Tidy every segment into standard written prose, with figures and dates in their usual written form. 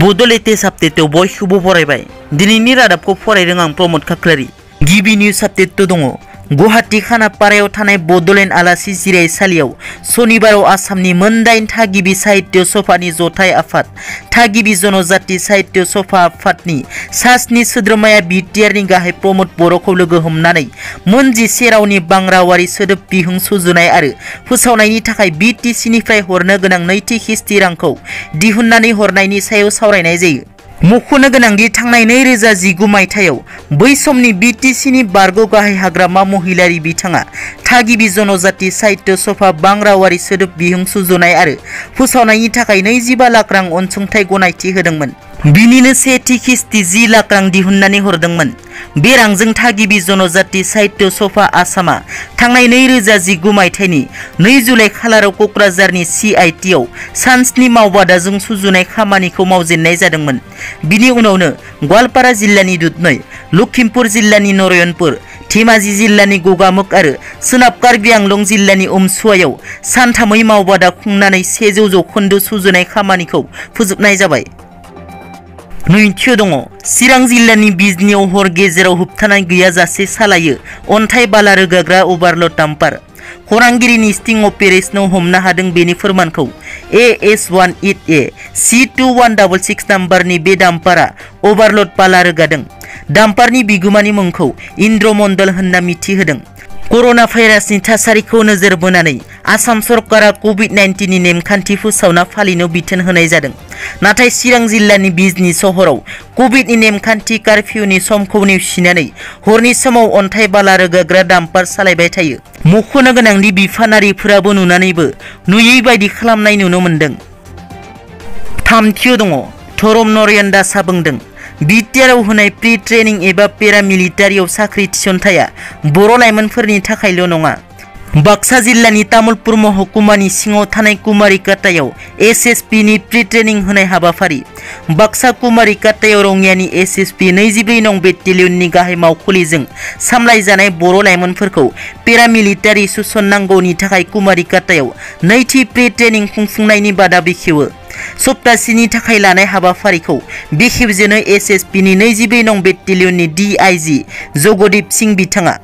बड'लेटेस्ट आपडेटआव बयखौबो बरायबाय। दिनैनि रादाबखौ फरायदों आं प्रमद खाख्लारि। गिबि निउज आपडेट दङ। गुवाहाटी खानापारायाव थानाय बड'लेण्ड आलासि जिरायसालियाव सनिबाराव आसामनि मोनदाइन थागिबि साहित्य सभानि जथाय आफाद थागिबि जनजाति साहित्य सभा आफादनि सा-7 सोद्रोमाया BTR नि गाहाय प्रमद बर'खौ लोगो हमनानै मोन 11 रावनि बांरावारि सोदोब बिहुं सुजुनाय आरो फोसावनायनि थाखाय BTC निफ्राय हरनो गोनां नैथि किस्ति रांखौ दिहुननानै हरनायनि सायाव सावरायनाय जायो। मख'नो गोनांदि थांनाय 2019 मायथाइयाव बै समनि BTC नि बारग' गाहाय हाग्रामा महिलारि बिथाङा थागिबि जनजाति साहित्य सभा बांरावारि सोदोब बिहुं सुजुनाय आरो फोसावनायनि थाखाय 25 लाख रां अनसुंथाइ गनायथि होदोंमोन। बिनिनो सेथि किस्ति 10 लाख रां दिहुननानै हरदोंमोन। बे रांजों थागिबि जनजाति साहित्य सभा आसामा थांनाय 2019 मायथाइनि 2 जुलाइ खालाराव क'क्राझारनि CIT आव सान 7 मावबादाजों सुजुनाय खामानिखौ मावजेननाय जादोंमोन। बिनि उनावनो गवालपारा जिल्लानि दुधनৈ, लखिमपुर जिल्लानि नरयनपुर, धेमाजि जिल्लानि गगामुख आरो सोनाब कार्बि आंलं जिल्लानि उमसुवायाव सानथामै मावबादा खुंनानै 100 जौखोन्दो सुजुनाय खामानिखौ फोजोबनाय जाबाय। नैथियाव दङ। चिरां जिल्लानि बिजनियाव हर गेजेराव होबथानाय गैयाजासे सालायो अन्थाइ बाला रोगाग्रा अभारल'ड डाम्पार। खौरांगिरिनि स्टिं अपारेशनाव हमनो हादों बेनि फोरमानखौ। AS18A C2166 नाम्बारनि बे डाम्पारा अभारल'ड बाला रोगादों। डाम्पारनि बिगुमानि मुंखौ इन्द्र मण्डल होनना मिथिहोदों। कर'ना भाइरासनि थासारिखौ नोजोर बोनानै आसाम सरकारा COVID-19 नि नेमखान्थि फोसावना फालिनो बिथोन होनाय जादों। नाथाय चिरां जिल्लानि बिजनी सहराव COVID नि नेमखान्थि कार्फिउनि समखौ नेवसिनानै हरनि समाव अन्थाइ बाला रोगाग्रा डाम्पार सालायबाय थायो। मख'नो गोनांदि बिफानारिफोराबो नुनानैबो नुयै बायदि खालामनाय नुनो मोन्दों। थामथियाव दङ। धरम नरेन दासआ बुंदों BTR आव होनाय प्रि ट्रेनिं एबा पेरामिलिटारियाव साख्रि थिसनथाया बर' लाइमोनफोरनि थाखायल' नङा। बाक्सा जिल्लानि तामुलपुर महकुमानि सिङाव थानाय कुमारिकाटायाव SSP नि प्रि ट्रेनिं होनाय हाबाफारि। बाक्सा कुमारिकाटायाव रङियानि SSP 24 नं बेटेलियननि गाहाय मावखुलिजों सामलायजानाय बर' लाइमोनफोरखौ पेरामिलिटारि सोसननांगौनि थाखाय कुमारिकाटायाव नैथि प्रि ट्रेनिं खुंफुंनायनि बादा बेखेवो। सप्तासेनि थाखाय लानाय हाबाफारिखौ बेखेवजेनो SSP नि 24 नं बेटेलियननि DIG जगदीप सिंह बिथाङा।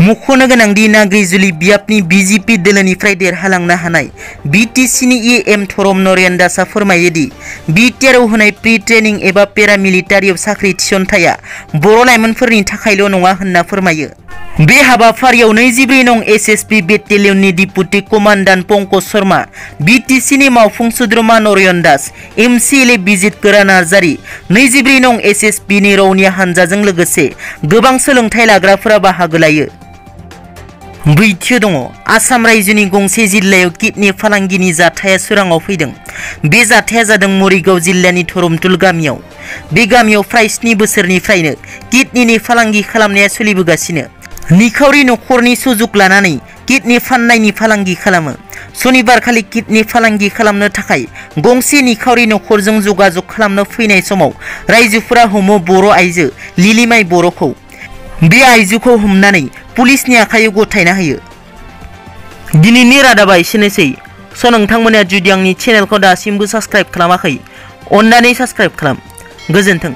मख'नो गोनांदि नाग्रिजुलि बियाबनि BJP दोलोनिफ्राय देरहालांनो हानाय BTC नि EM धरम नरेन दासआ फोरमायोदि BTR आव होनाय प्रि ट्रेनिं एबा पेरामिलिटारियाव साख्रि थिसनथाया बर' लाइमोनफोरनि थाखायल' नङा होनना फोरमायो। बे हाबाफारियाव 24 नं SSP बेटेलियननि deputy commandant Pankaj Sharma, BTC नि मावफुं सोद्रोमा नरेन दास, MCLA बिजित गोरा नार्जारी, 24 नं SSP नि रौनिया हानजाजों लोगोसे गोबां सोलोंथाइ लाग्राफोरा बाहागो लायो। ब्रैथियाव दङ। आसाम रायजोनि गंसे जिल्लायाव किडनि फालांगिनि जाथाया सोराङाव फैदों। बे जाथाया जादों मरिगाव जिल्लानि धरमतुल गामियाव। बे गामियाव फ्राय 7 बोसोरनिफ्रायनो किडनिनि फालांगि खालामनाया सोलिबोगासिनो। निखावरि नखरनि सुजुग लानानै किडनि फाननायनि फालांगि खालामो। सनिबारखालि किडनि फालांगि खालामनो थाखाय गंसे निखावरि नखरजों जगाजग खालामनो फैनाय समाव रायजोफोरा हमो बर' आइजो लिलिमाइ बर'खौ। बे आइजोखौ हमनानै पुलिसनि आखायाव गथायना होयो। दिनैनि रादाबा एसेनोसै। नोंथांमोना जुदि आंनि चेनेलखौ दासिमबो साबस्क्राइब खालामाखै, अन्नानै साबस्क्राइब खालाम। गोजोन्थों।